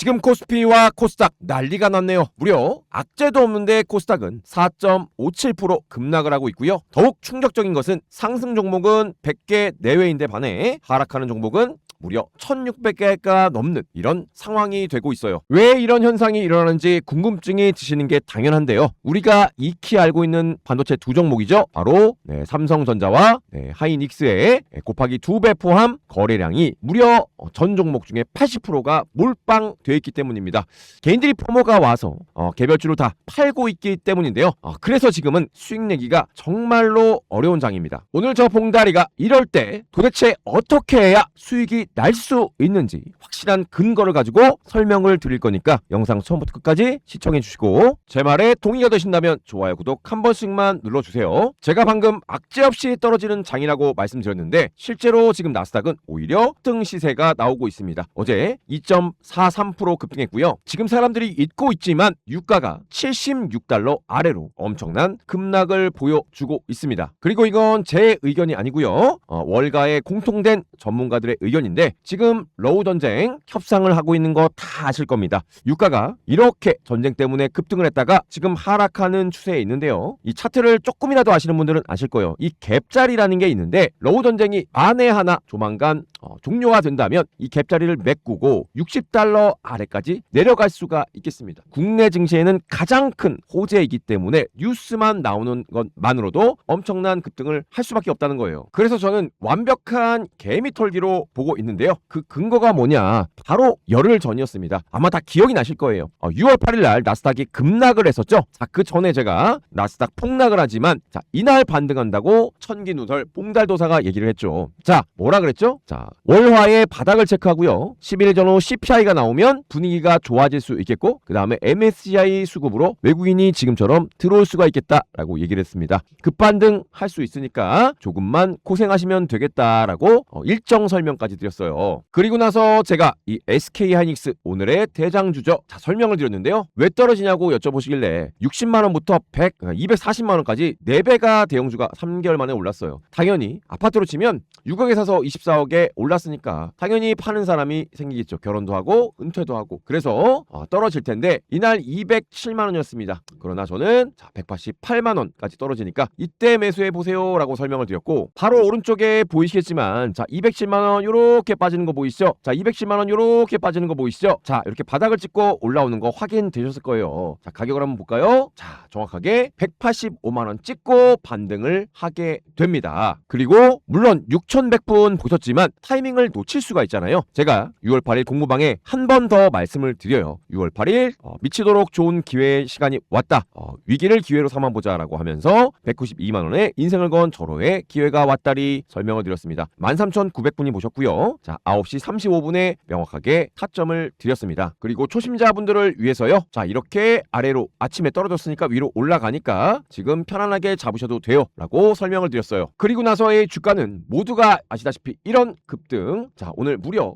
지금 코스피와 코스닥 난리가 났네요. 무려 악재도 없는데 코스닥은 4.57% 급락을 하고 있고요. 더욱 충격적인 것은 상승 종목은 100개 내외인데 반해 하락하는 종목은 무려 1600개가 넘는 이런 상황이 되고 있어요. 왜 이런 현상이 일어나는지 궁금증이 드시는 게 당연한데요. 우리가 익히 알고 있는 반도체 두 종목이죠. 바로 삼성전자와 하이닉스의 곱하기 2배 포함 거래량이 무려 전 종목 중에 80%가 몰빵되어 있기 때문입니다. 개인들이 포모가 와서 개별주로 다 팔고 있기 때문인데요. 그래서 지금은 수익 내기가 정말로 어려운 장입니다. 오늘 저 봉다리가 이럴 때 도대체 어떻게 해야 수익이 날 수 있는지 확실한 근거를 가지고 설명을 드릴 거니까 영상 처음부터 끝까지 시청해 주시고 제 말에 동의가 되신다면 좋아요, 구독 한 번씩만 눌러주세요. 제가 방금 악재 없이 떨어지는 장이라고 말씀드렸는데 실제로 지금 나스닥은 오히려 등 시세가 나오고 있습니다. 어제 2.43% 급등했고요. 지금 사람들이 잊고 있지만 유가가 76달러 아래로 엄청난 급락을 보여주고 있습니다. 그리고 이건 제 의견이 아니고요. 월가의 공통된 전문가들의 의견인데 지금 러우 전쟁 협상을 하고 있는 거 다 아실 겁니다. 유가가 이렇게 전쟁 때문에 급등을 했다가 지금 하락하는 추세에 있는데요. 이 차트를 조금이라도 아시는 분들은 아실 거예요. 이 갭자리라는 게 있는데 러우 전쟁이 만에 하나 조만간 종료가 된다면 이 갭자리를 메꾸고 60달러 아래까지 내려갈 수가 있겠습니다. 국내 증시에는 가장 큰 호재이기 때문에 뉴스만 나오는 것만으로도 엄청난 급등을 할 수밖에 없다는 거예요. 그래서 저는 완벽한 개미털기로 보고 있는데요. 그 근거가 뭐냐? 바로 열흘 전이었습니다. 아마 다 기억이 나실 거예요. 6월 8일 날 나스닥이 급락을 했었죠. 자, 그 전에 제가 나스닥 폭락을 하지만 이날 반등한다고 천기누설 봉달도사가 얘기를 했죠. 자, 뭐라 그랬죠? 자, 월화의 바닥을 체크하고요. 11일 전후 CPI가 나오면 분위기가 좋아질 수 있겠고 그 다음에 MSCI 수급으로 외국인이 지금처럼 들어올 수가 있겠다라고 얘기를 했습니다. 급반등 할 수 있으니까 조금만 고생하시면 되겠다라고 일정 설명까지 드렸어요. 그리고 나서 제가 이 SK하이닉스 오늘의 대장주죠. 자, 설명을 드렸는데요. 왜 떨어지냐고 여쭤보시길래 60만원부터 240만원까지 4배가 대형주가 3개월 만에 올랐어요. 당연히 아파트로 치면 6억에 사서 24억에 올랐으니까 당연히 파는 사람이 생기겠죠. 결혼도 하고 은퇴도 하고. 그래서 떨어질 텐데 이날 207만원이었습니다. 그러나 저는 188만원까지 떨어지니까 이때 매수해보세요 라고 설명을 드렸고 바로 오른쪽에 보이시겠지만 자, 207만원 요렇게 빠지는 거 보이시죠? 자, 210만원 요렇게 빠지는 거 보이시죠? 자, 이렇게 바닥을 찍고 올라오는 거 확인되셨을 거예요. 자, 가격을 한번 볼까요? 자, 정확하게 185만원 찍고 반등을 하게 됩니다. 그리고 물론 6100분 보셨지만 타이밍을 놓칠 수가 있잖아요. 제가 6월 8일 공부방에 한 번 더 말씀을 드려요. 6월 8일 미치도록 좋은 기회의 시간이 왔다. 위기를 기회로 삼아보자 라고 하면서 192만원에 인생을 건 절호의 기회가 왔다리 설명을 드렸습니다. 13,900분이 보셨고요. 자, 9시 35분에 명확하게 타점을 드렸습니다. 그리고 초심자분들을 위해서요. 자, 이렇게 아래로 아침에 떨어졌으니까 위로 올라가니까 지금 편안하게 잡으셔도 돼요 라고 설명을 드렸어요. 그리고 나서의 주가는 모두가 아시다시피 이런 급등. 자, 오늘 무려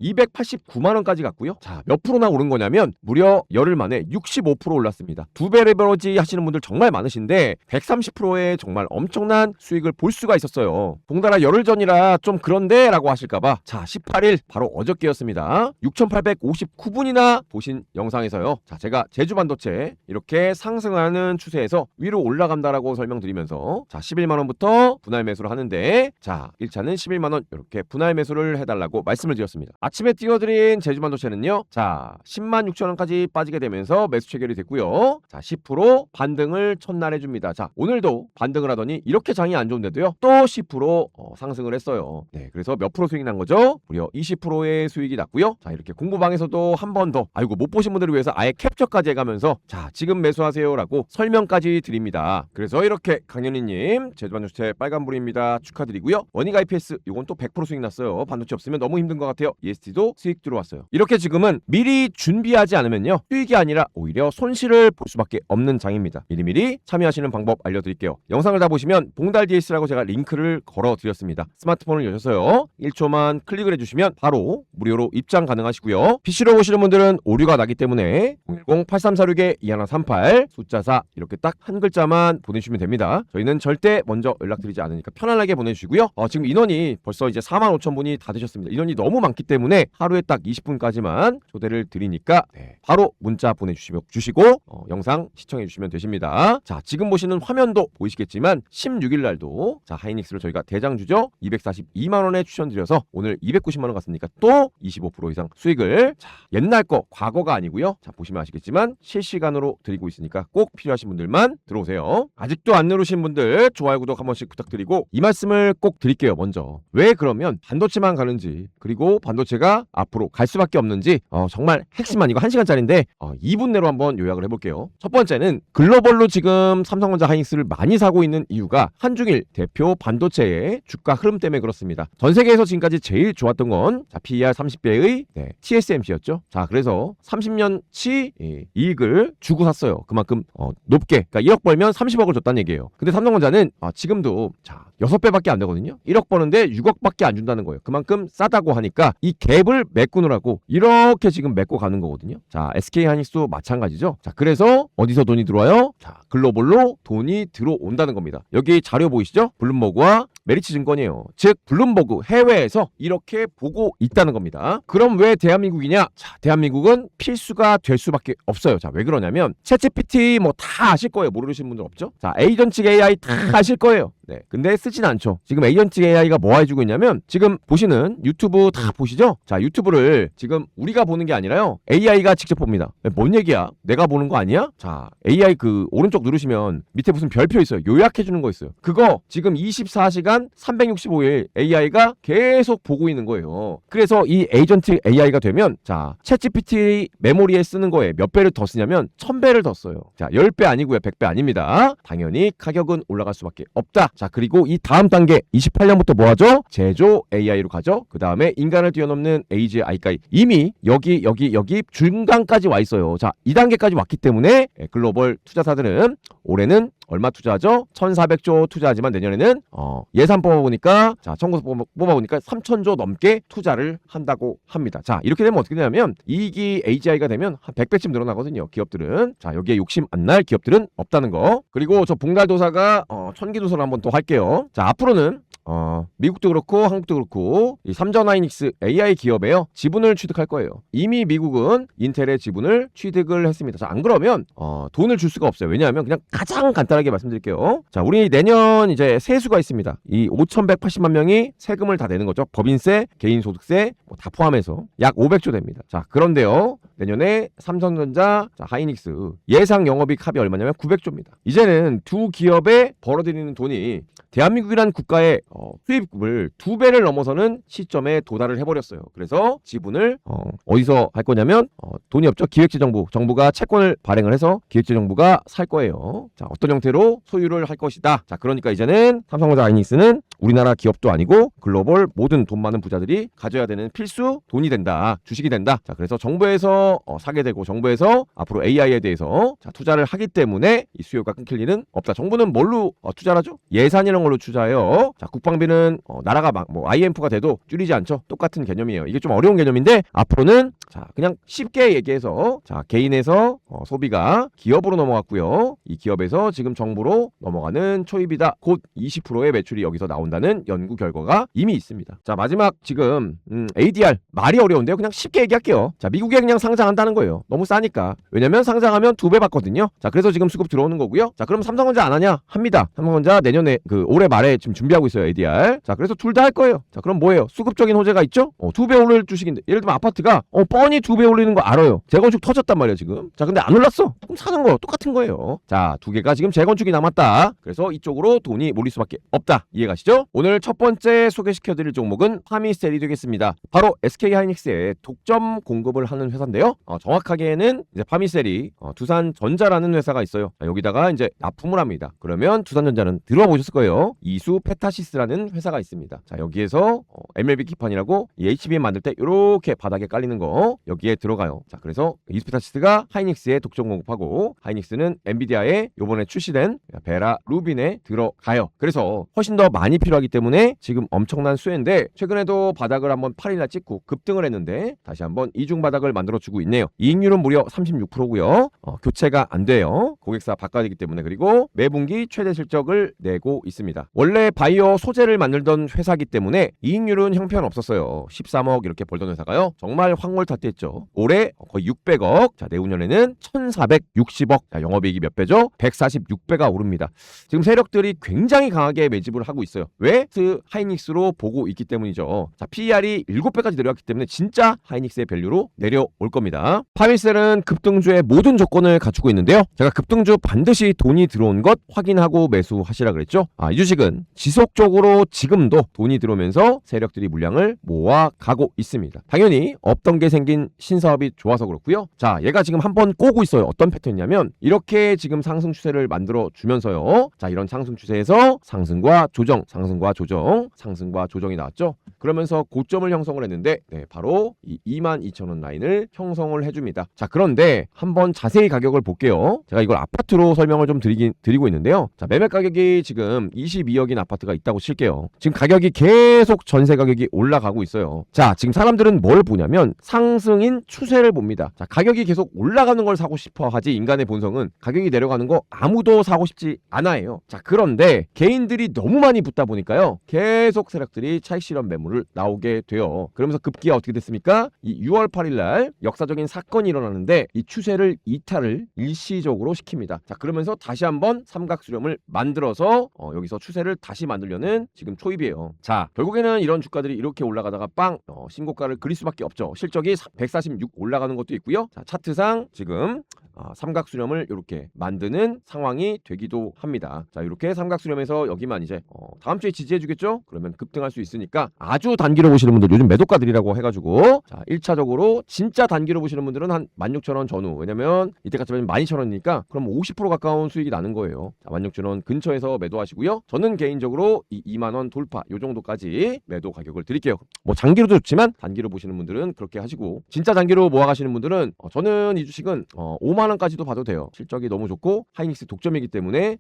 289만원까지 갔고요. 자, 몇 프로나 오른 거냐면 무려 열흘 만에 65% 올랐습니다. 2배 레버리지 하시는 분들 정말 많으신데 130%의 정말 엄청난 수익을 볼 수가 있었어요. 봉달아 열흘 전이라 좀 그런데 라고 하실까봐 자, 18일 바로 어저께였습니다. 6859분이나 보신 영상에서요. 자, 제가 제주반도체 이렇게 상승하는 추세에서 위로 올라간다라고 설명드리면서 자, 11만원부터 분할 매수를 하는데 자, 1차는 11만원 이렇게 분할 매수를 해달라고 말씀을 드렸습니다. 아침에 띄워드린 제주반도체는요. 자, 10만 6천원까지 빠지게 되면서 매수 체결이 됐고요. 자, 10% 반등을 첫날 해줍니다. 자, 오늘도 반등을 하더니 이렇게 장이 안 좋은데도요. 또 10% 상승을 했어요. 네, 그래서 몇 프로 수익 난 거죠? 무려 20%의 수익이 났고요. 자, 이렇게 공부방에서도 한 번 더 아이고 못 보신 분들을 위해서 아예 캡처까지 해가면서 자, 지금 매수하세요 라고 설명까지 드립니다. 그래서 이렇게 강연희님 제주반도체 빨간불입니다. 축하드리고요. 원익 IPS 이건 또 100% 수익 났어요. 반도체 없으면 너무 힘든 것 같아요. EST도 수익 들어왔어요. 이렇게 지금은 미리 준비하지 않으면요. 수익이 아니라 오히려 손실을 볼 수밖에 없는 장입니다. 미리미리 참여하시는 방법 알려드릴게요. 영상을 다 보시면 봉달 DS라고 제가 링크를 걸어드렸습니다. 스마트폰을 여셔서요. 1초만 링크만 클릭을 해주시면 바로 무료로 입장 가능하시고요. PC로 보시는 분들은 오류가 나기 때문에 010-8346-2138 숫자 4 이렇게 딱 한 글자만 보내주시면 됩니다. 저희는 절대 먼저 연락드리지 않으니까 편안하게 보내주시고요. 지금 인원이 벌써 이제 45,000분이 다 되셨습니다. 인원이 너무 많기 때문에 하루에 딱 20분까지만 초대를 드리니까 바로 문자 보내주시고 영상 시청해주시면 되십니다. 자, 지금 보시는 화면도 보이시겠지만 16일 날도 자 하이닉스를 저희가 대장주죠. 242만원에 추천드려서 오늘 290만원 갔으니까 또 25% 이상 수익을 자 옛날 거 과거가 아니고요. 자 보시면 아시겠지만 실시간으로 드리고 있으니까 꼭 필요하신 분들만 들어오세요. 아직도 안 누르신 분들 좋아요 구독 한 번씩 부탁드리고 이 말씀을 꼭 드릴게요. 먼저 왜 그러면 반도체만 가는지 그리고 반도체가 앞으로 갈 수밖에 없는지 정말 핵심만 이거 1시간짜리인데 2분 내로 한번 요약을 해볼게요. 첫 번째는 글로벌로 지금 삼성전자 하이닉스를 많이 사고 있는 이유가 한중일 대표 반도체의 주가 흐름 때문에 그렇습니다. 전 세계에서 지금까지 제일 좋았던 건 PER 30배의 TSMC였죠. 자 그래서 30년치 이익을 주고 샀어요. 그만큼 높게 그러니까 1억 벌면 30억을 줬다는 얘기예요. 근데 삼성전자는 지금도 자 6배밖에 안 되거든요. 1억 버는데 6억밖에 안 준다는 거예요. 그만큼 싸다고 하니까 이 갭을 메꾸느라고 이렇게 지금 메꿔 가는 거거든요. 자 SK 하이닉스도 마찬가지죠. 자 그래서 어디서 돈이 들어와요? 자 글로벌로 돈이 들어온다는 겁니다. 여기 자료 보이시죠? 블룸버그와 메리츠 증권이에요. 즉 블룸버그 해외에서 이렇게 보고 있다는 겁니다. 그럼 왜 대한민국이냐? 자 대한민국은 필수가 될 수밖에 없어요. 자 왜 그러냐면 챗GPT 뭐 다 아실 거예요. 모르시는 분들 없죠? 자 에이전틱 AI 다 아실 거예요. 네. 근데 쓰진 않죠. 지금 에이전틱 AI가 뭐 해주고 있냐면 지금 보시는 유튜브 다 보시죠? 자 유튜브를 지금 우리가 보는 게 아니라요. AI가 직접 봅니다. 뭔 얘기야? 내가 보는 거 아니야? 자 AI 그 오른쪽 누르시면 밑에 무슨 별표 있어요. 요약해주는 거 있어요. 그거 지금 24시간 365일 AI가 계속 보고 있는 거예요. 그래서 이 에이전틱 AI가 되면 자 챗GPT 메모리에 쓰는 거에 몇 배를 더 쓰냐면 1000배를 더 써요. 자 10배 아니고요. 100배 아닙니다. 당연히 가격은 올라갈 수밖에 없다. 자 그리고 이 다음 단계 28년부터 뭐하죠? 제조 AI로 가죠. 그 다음에 인간을 뛰어넘는 AGI까지 이미 여기 중간까지 와 있어요. 자 2단계까지 왔기 때문에 글로벌 투자사들은 올해는 얼마 투자하죠? 1,400조 투자하지만 내년에는 예산 뽑아보니까 자 청구서 뽑아보니까 3,000조 넘게 투자를 한다고 합니다. 자 이렇게 되면 어떻게 되냐면 이익이 AGI가 되면 한 100배쯤 늘어나거든요. 기업들은 자 여기에 욕심 안 날 기업들은 없다는 거. 그리고 저 봉달도사가 천기도서를 한번 또 할게요. 자 앞으로는 미국도 그렇고 한국도 그렇고 이 삼전하이닉스 AI 기업에요 지분을 취득할 거예요. 이미 미국은 인텔의 지분을 취득을 했습니다. 자, 안 그러면 돈을 줄 수가 없어요. 왜냐하면 그냥 가장 간단하게 말씀드릴게요. 자, 우리 내년 이제 세수가 있습니다. 이 5,180만 명이 세금을 다 내는 거죠. 법인세, 개인소득세 뭐 다 포함해서 약 500조 됩니다. 자, 그런데요. 내년에 삼성전자, 자, 하이닉스 예상 영업이익 합이 얼마냐면 900조입니다. 이제는 두 기업에 벌어들이는 돈이 대한민국이라는 국가의 수입을 2배를 넘어서는 시점에 도달을 해버렸어요. 그래서 지분을 어디서 할 거냐면 돈이 없죠. 기획재정부, 정부가 채권을 발행을 해서 기획재정부가 살 거예요. 자, 어떤 형태로 소유를 할 것이다. 자, 그러니까 이제는 삼성전자 하이닉스는 우리나라 기업도 아니고 글로벌 모든 돈 많은 부자들이 가져야 되는 필수 돈이 된다. 주식이 된다. 자, 그래서 정부에서 사게 되고 정부에서 앞으로 AI에 대해서 자, 투자를 하기 때문에 이 수요가 끊길 일은 없다. 정부는 뭘로 투자를 하죠? 예산 이런 걸로 투자해요. 자, 국방비는 나라가 막 뭐 IMF가 돼도 줄이지 않죠. 똑같은 개념이에요. 이게 좀 어려운 개념인데 앞으로는 자, 그냥 쉽게 얘기해서 자, 개인에서 소비가 기업으로 넘어갔고요. 이 기업에서 지금 정부로 넘어가는 초입이다. 곧 20%의 매출이 여기서 나온다는 연구 결과가 이미 있습니다. 자, 마지막 지금 ADR 말이 어려운데요. 그냥 쉽게 얘기할게요. 자, 미국에 그냥 상장한다는 거예요. 너무 싸니까. 왜냐면 상장하면 2배 받거든요. 자, 그래서 지금 수급 들어오는 거고요. 자, 그럼 삼성전자 안 하냐? 합니다. 삼성전자 내년에 올해 말에 지금 준비하고 있어요. ADR. 자, 그래서 둘 다 할 거예요. 자, 그럼 뭐예요? 수급적인 호재가 있죠? 2배 올릴 주식인데 예를 들면 아파트가 뻔히 2배 올리는 거 알아요. 재건축 터졌단 말이에요 지금. 자, 근데 안 올랐어. 그럼 사는 거 똑같은 거예요. 자, 두 개가 지금 재건축이 남았다. 그래서 이쪽으로 돈이 몰릴 수밖에 없다. 이해가시죠? 오늘 첫 번째 소개시켜드릴 종목은 파미셀이 되겠습니다. 바로 SK 하이닉스의 독점 공급을 하는 회사인데요. 있고요. 정확하게는 이제 파미셀이 두산전자라는 회사가 있어요. 자, 여기다가 이제 납품을 합니다. 그러면 두산전자는 들어보셨을 거예요. 이수 페타시스라는 회사가 있습니다. 자, 여기에서 MLB 기판이라고 이 HBM 만들 때 이렇게 바닥에 깔리는 거 여기에 들어가요. 자, 그래서 이수 페타시스가 하이닉스에 독점 공급하고 하이닉스는 엔비디아에 요번에 출시된 베라 루빈에 들어가요. 그래서 훨씬 더 많이 필요하기 때문에 지금 엄청난 수혜인데 최근에도 바닥을 한번 8일날 찍고 급등을 했는데 다시 한번 이중 바닥을 만들어주고 있네요. 이익률은 무려 36%고요. 교체가 안 돼요. 고객사 바꿔야 되기 때문에. 그리고 매분기 최대 실적을 내고 있습니다. 원래 바이오 소재를 만들던 회사기 때문에 이익률은 형편없었어요. 13억 이렇게 벌던 회사가요. 정말 황홀탈퇴했죠. 올해 거의 600억. 자, 내후년에는 1460억. 자, 영업이익이 몇 배죠? 146배가 오릅니다. 지금 세력들이 굉장히 강하게 매집을 하고 있어요. 왜? 하이닉스로 보고 있기 때문이죠. 자, PER이 7배까지 내려왔기 때문에 진짜 하이닉스의 밸류로 내려올 겁니다. 파미셀은 급등주의 모든 조건을 갖추고 있는데요. 제가 급등주 반드시 돈이 들어온 것 확인하고 매수하시라 그랬죠. 이 주식은 지속적으로 지금도 돈이 들어오면서 세력들이 물량을 모아가고 있습니다. 당연히 없던 게 생긴 신사업이 좋아서 그렇고요. 자, 얘가 지금 한번 꼬고 있어요. 어떤 패턴이냐면 이렇게 지금 상승 추세를 만들어 주면서요. 자, 이런 상승 추세에서 상승과 조정, 상승과 조정, 상승과 조정이 나왔죠. 그러면서 고점을 형성을 했는데 바로 이 22,000원 라인을 형성을 해줍니다. 자, 그런데 한번 자세히 가격을 볼게요. 제가 이걸 아파트로 설명을 좀 드리고 있는데요. 자, 매매 가격이 지금 22억인 아파트가 있다고 칠게요. 지금 가격이 계속 전세 가격이 올라가고 있어요. 자, 지금 사람들은 뭘 보냐면 상승인 추세를 봅니다. 자, 가격이 계속 올라가는 걸 사고 싶어 하지 인간의 본성은 가격이 내려가는 거 아무도 사고 싶지 않아요. 자, 그런데 개인들이 너무 많이 붙다 보니까요. 계속 세력들이 차익 실현 매물을 나오게 돼요. 그러면서 급기야 어떻게 됐습니까? 이 6월 8일날 역사적인 사건이 일어나는데 이 추세를 이탈을 일시적으로 시킵니다. 자, 그러면서 다시 한번 삼각 수렴을 만들어서 여기서 추세를 다시 만들려는 지금 초입이에요. 자, 결국에는 이런 주가들이 이렇게 올라가다가 빵 신고가를 그릴 수밖에 없죠. 실적이 146 올라가는 것도 있고요. 자, 차트상 지금 삼각 수렴을 이렇게 만드는 상황이 되기도 합니다. 자, 이렇게 삼각 수렴에서 여기만 이제 다음 주에 지지해 주겠죠? 그러면 급등할 수 있으니까 아주 단기로 보시는 분들 요즘 매도가들이라고 해가지고 자, 1차적으로 진짜 단기로 보시는 분들은 한 16,000원 전후. 왜냐면 이때까지 하면 12,000원이니까 그럼 50% 가까운 수익이 나는 거예요. 자, 16,000원 근처에서 매도하시고요. 저는 개인적으로 이 2만원 돌파 요 정도까지 매도 가격을 드릴게요. 뭐 장기로도 좋지만 단기로 보시는 분들은 그렇게 하시고 진짜 단기로 모아가시는 분들은 저는 이 주식은 5만원까지도 봐도 돼요. 실적이 너무 좋고 하이닉스 독점이기 때문에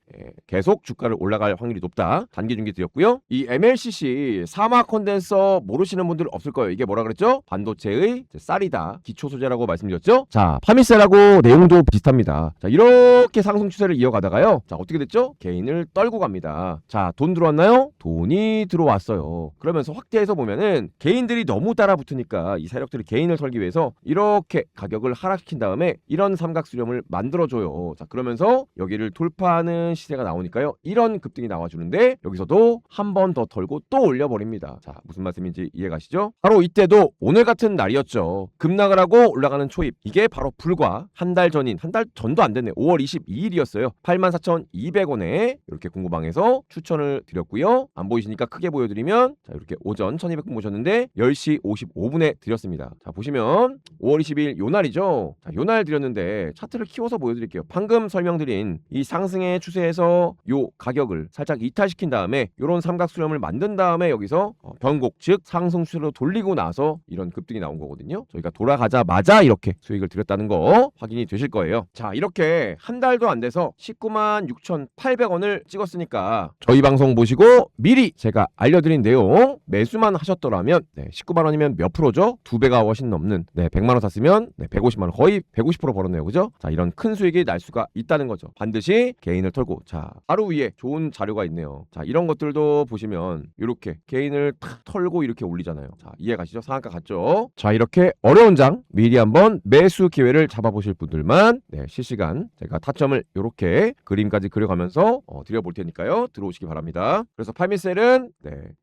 계속 주가를 올라갈 확률이 높다. 단기 중기 드렸고요. 이 MLCC 사마 컨덴서 모르시는 분들 없을 거예요. 이게 뭐라 그랬죠? 반도체의 쌀이다. 기초 소재라고 말씀드렸죠? 자, 파미셀하고 내용도 비슷합니다. 자, 이렇게 상승 추세를 이어가다가요. 자, 어떻게 됐죠? 개인을 떨고 갑니다. 자, 돈 들어왔나요? 돈이 들어왔어요. 그러면서 확대해서 보면은 개인들이 너무 따라붙으니까 이 세력들이 개인을 털기 위해서 이렇게 가격을 하락시킨 다음에 이런 삼각 수렴을 만들어줘요. 자, 그러면서 여기를 돌파하는 시세가 나오니까요. 이런 급등이 나와주는데 여기서도 한 번 더 털고 또 올려버립니다. 자, 무슨 말씀인지 이해가시죠? 바로 이때도 오늘 같은 날이었죠. 급락을 하고 올라가는 초입. 이게 바로 불과 한 달 전인, 한 달 전도 안 됐네. 5월 22일이었어요. 84,200원에 이렇게 공구방에서 추천을 드렸고요. 안 보이시니까 크게 보여드리면 자, 이렇게 오전 1200분 보셨는데 10시 55분에 드렸습니다. 자, 보시면 5월 20일 요 날이죠. 자, 요 날 드렸는데 차트를 키워서 보여드릴게요. 방금 설명드린 이 상승의 추세에서 요 가격을 살짝 이탈시킨 다음에 요런 삼각 수렴을 만든 다음에 여기서 변곡 즉 상승 추세로 돌리고 나서 이런 급등이 나온 거거든요. 저희가 돌아가자마자 이렇게 수익을 드렸다는 거 확인이 되실 거예요. 자, 이렇게 한 달도 안 돼서 196,800원을 찍었으니까 저희 방송 보시고 미리 제가 알려드린 내용 매수만 하셨더라면 19만원이면 몇 프로죠? 2배가 훨씬 넘는 100만원 샀으면 150만원 거의 150% 벌었네요. 그죠? 자, 이런 큰 수익이 날 수가 있다는 거죠. 반드시 개인을 털고 자, 바로 위에 좋은 자료가 있네요. 자, 이런 것들도 보시면 이렇게 개인을 탁 털고 이렇게 올리잖아요. 자, 이해 가시죠? 상한가 같죠? 자, 이렇게 어려운 장 미리 한번 매수 기회를 잡아보실 분들만 실시간 제가 타점을 이렇게 그림까지 그려가면서 드려볼 테니까요. 들어오시기 바랍니다. 그래서 파미셀은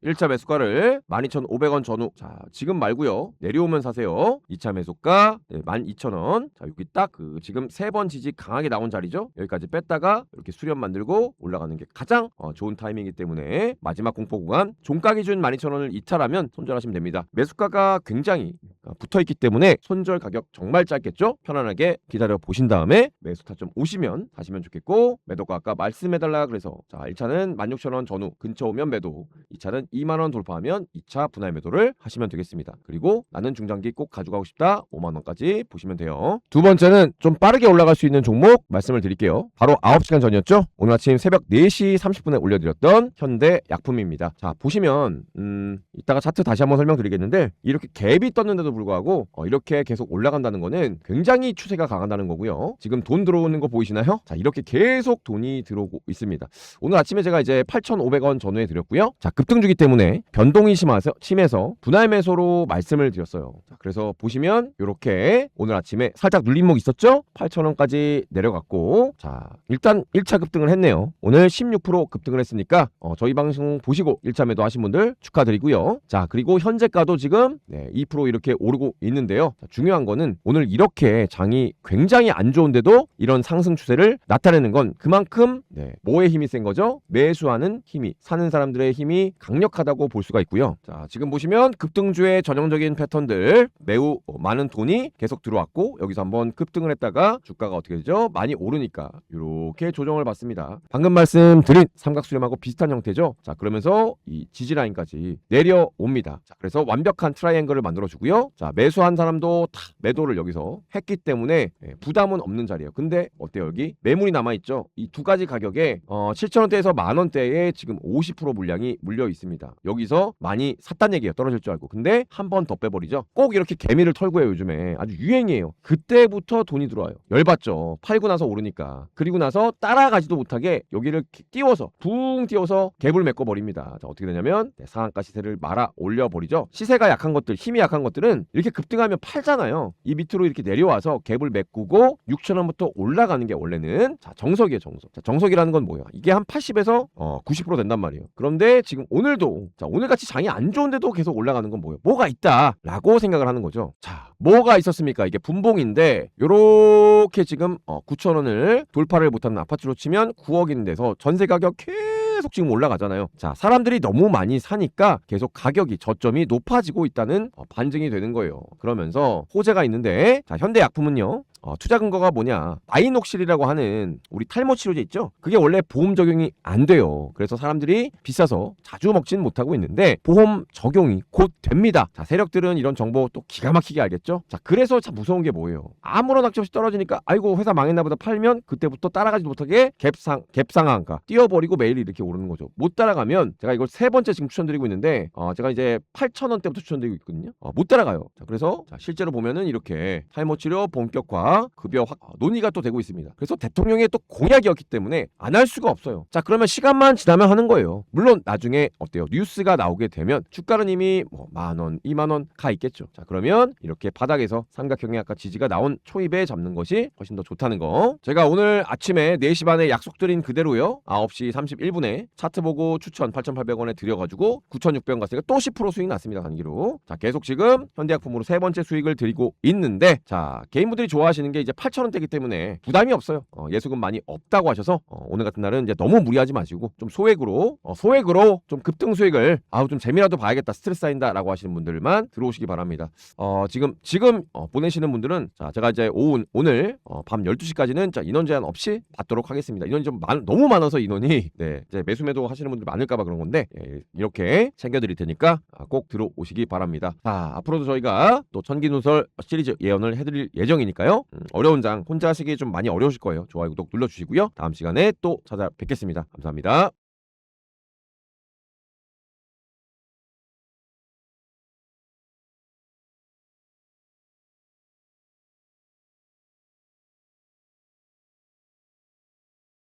1차 매수가를 12,500원 전후. 자, 지금 말고요. 내려오면 사세요. 2차 매수가 12,000원. 자, 여기 딱 그 지금 3번 지지 강하게 나온 자리죠. 여기까지 뺐다가 이렇게 수렴 만들고 올라가는 게 가장 좋은 타이밍이기 때문에 마지막 공포 구간 종가 기준 12,000원을 이탈하면 손절하시면 됩니다. 매수가가 굉장히 붙어있기 때문에 손절 가격 정말 짧겠죠? 편안하게 기다려 보신 다음에 매수 타점 오시면 사시면 좋겠고, 매도가 아까 말씀해달라 그래서 자 1차는 16,000원 전후 근처 오면 매도, 2차는 2만원 돌파하면 2차 분할 매도를 하시면 되겠습니다. 그리고 나는 중장기 꼭 가져가고 싶다 5만원까지 보시면 돼요. 두 번째는 좀 빠르게 올라갈 수 있는 종목 말씀을 드릴게요. 바로 9시간 전이었죠? 오늘 아침 새벽 4시 30분에 올려드렸던 현대약품입니다. 자 보시면 이따가 차트 다시 한번 설명드리겠는데, 이렇게 갭이 떴는데도 불구하고 이렇게 계속 올라간다는 거는 굉장히 추세가 강하다는 거고요. 지금 돈 들어오는 거 보이시나요? 자 이렇게 계속 돈이 들어오고 있습니다. 오늘 아침에 제가 이제 8,500원 전후에 드렸고요. 자 급등주기 때문에 변동이 심해서 분할 매수로 말씀을 드렸어요. 자, 그래서 보시면 이렇게 오늘 아침에 살짝 눌림목 있었죠? 8,000원까지 내려갔고, 자 일단 1차 급등을 했네요. 오늘 16% 급등을 했으니까 저희 방송 보시고 1차 매도 하신 분들 축하드리고요. 자 그리고 현재가도 지금 2% 이렇게 오르고 있는데요. 자, 중요한 거는 오늘 이렇게 장이 굉장히 안 좋은데도 이런 상승 추세를 나타내는 건 그만큼 뭐의 힘이 센 거죠? 매수하는 힘이, 사는 사람들의 힘이 강력하다고 볼 수가 있고요. 자 지금 보시면 급등주의 전형적인 패턴들, 매우 많은 돈이 계속 들어왔고 여기서 한번 급등을 했다가 주가가 어떻게 되죠? 많이 오르니까 이렇게 조정을 받습니다. 방금 말씀드린 삼각수렴하고 비슷한 형태죠. 자 그러면서 이 지지라인까지 내려옵니다. 자 그래서 완벽한 트라이앵글을 만들어 주고요. 자 매수한 사람도 다 매도를 여기서 했기 때문에 부담은 없는 자리예요. 근데 어때요? 여기 매물이 남아있죠? 이 두 가지 가격에 7,000원대에서 만원대에 지금 50% 물량이 물려 있습니다. 여기서 많이 샀단 얘기예요. 떨어질 줄 알고. 근데 한 번 더 빼버리죠. 꼭 이렇게 개미를 털고 해요. 요즘에 아주 유행이에요. 그때부터 돈이 들어와요. 열받죠. 팔고 나서 오르니까. 그리고 나서 따라가지도 못하게 여기를 띄워서 붕 띄워서 갭을 메꿔버립니다. 자 어떻게 되냐면 상한가 시세를 말아 올려버리죠. 시세가 약한 것들, 힘이 약한 것들은 이렇게 급등하면 팔잖아요. 이 밑으로 이렇게 내려와서 갭을 메꾸고 6,000원부터 올라가는 게 원래는 자 정석이에요. 정석. 자 정석이라는 건 뭐예요? 이게 한 80에서 90% 된단 말이에요. 그런데 지금 오늘도 자 오늘같이 장이 안 좋은데도 계속 올라가는 건 뭐예요? 뭐가 있다 라고 생각을 하는 거죠. 자 뭐가 있었습니까? 이게 분봉인데 요렇게 지금 9,000원을 돌파를 못하는 아파트로 치면 9억인 데서 전세 가격 계속 지금 올라가잖아요. 자 사람들이 너무 많이 사니까 계속 가격이 저점이 높아지고 있다는 반증이 되는 거예요. 그러면서 호재가 있는데, 자 현대약품은요 투자 근거가 뭐냐, 마이녹실이라고 하는 우리 탈모 치료제 있죠? 그게 원래 보험 적용이 안 돼요. 그래서 사람들이 비싸서 자주 먹지는 못하고 있는데 보험 적용이 곧 됩니다. 자 세력들은 이런 정보 또 기가 막히게 알겠죠? 자 그래서 참 무서운 게 뭐예요? 아무런 악재 없이 떨어지니까 아이고 회사 망했나 보다 팔면 그때부터 따라가지 못하게 갭상한가 띄워버리고 매일 이렇게 오르는 거죠. 못 따라가면 제가 이걸 세 번째 지금 추천드리고 있는데 제가 이제 8,000원대부터 추천드리고 있거든요. 못 따라가요. 자 그래서 자, 실제로 보면은 이렇게 탈모 치료 본격화 급여 논의가 또 되고 있습니다. 그래서 대통령의 또 공약이었기 때문에 안 할 수가 없어요. 자 그러면 시간만 지나면 하는 거예요. 물론 나중에 어때요? 뉴스가 나오게 되면 주가는 이미 뭐 10,000원, 20,000원 가 있겠죠. 자 그러면 이렇게 바닥에서 삼각형의 아까 지지가 나온 초입에 잡는 것이 훨씬 더 좋다는 거. 제가 오늘 아침에 4시 반에 약속드린 그대로요. 9시 31분에 차트 보고 추천 8,800원에 드려가지고 9,600원 갔으니까 또 10% 수익 났습니다. 단기로. 자 계속 지금 현대약품으로 세 번째 수익을 드리고 있는데, 자 개인분들이 좋아하시는 게 이제 8,000원대이기 때문에 부담이 없어요. 예수금 많이 없다고 하셔서 오늘 같은 날은 이제 너무 무리하지 마시고 좀 소액으로 좀 급등 수익을 좀 재미라도 봐야겠다, 스트레스 쌓인다라고 하시는 분들만 들어오시기 바랍니다. 지금 보내시는 분들은 자 제가 이제 오늘 밤 12시까지는 자 인원 제한 없이 받도록 하겠습니다. 인원이 좀 너무 많아서 인원이 이제 매수 매도 하시는 분들 많을까봐 그런 건데 이렇게 챙겨드릴 테니까 꼭 들어오시기 바랍니다. 자 앞으로도 저희가 또 천기누설 시리즈 예언을 해드릴 예정이니까요. 어려운 장 혼자 하시기 좀 많이 어려우실 거예요. 좋아요 구독 눌러주시고요. 다음 시간에 또 찾아뵙겠습니다. 감사합니다.